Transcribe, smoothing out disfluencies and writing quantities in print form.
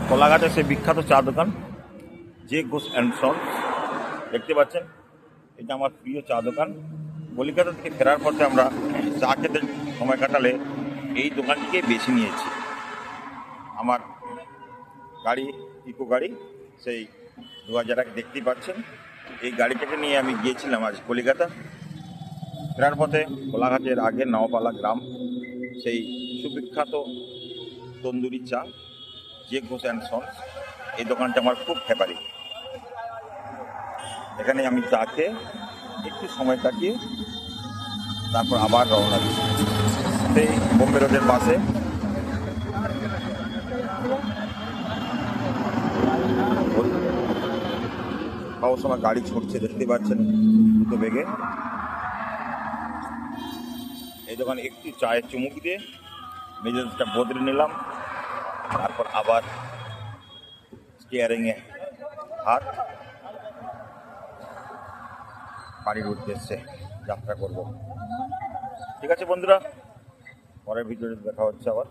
কোলাঘাটের সেই বিখ্যাত চা দোকান জে ঘোষ অ্যান্ড সন্স দেখতে পাচ্ছেন। এটা আমার প্রিয় চা দোকান। কলিকাতা থেকে ফেরার পথে আমরা চা খেতে সময় কাটালে এই দোকানটিকে বেছে নিয়েছি। আমার গাড়ি ইকো গাড়ি, সেই 2001 দেখতেই পাচ্ছেন। এই গাড়িটাকে নিয়ে আমি গিয়েছিলাম আজ কলিকাতা। ফেরার পথে কোলাঘাটের আগে নওপালা গ্রাম, সেই সুবিখ্যাত তন্দুরি চা জে ঘোষ অ্যান্ড সন্স, এই দোকানটা আমার খুব ফেভারিট। এখানে আমি চা খেয়ে একটু সময় কাটিয়ে তারপর আবার রওনা দিই সেই বোম্বে রোডের পাশে। খাওয়ার সময় গাড়ি ছুটছে দেখতে পাচ্ছেন দ্রুত বেগে। এই দোকানে একটু চায়ের চুমুক দিয়ে মেজাজটা বদলে নিলাম, তারপর আবার স্টিয়ারিংয়ে হাত, বাড়ির উদ্দেশ্যে যাত্রা করব। ঠিক আছে বন্ধুরা, পরের ভিডিওতে দেখা হচ্ছে আবার।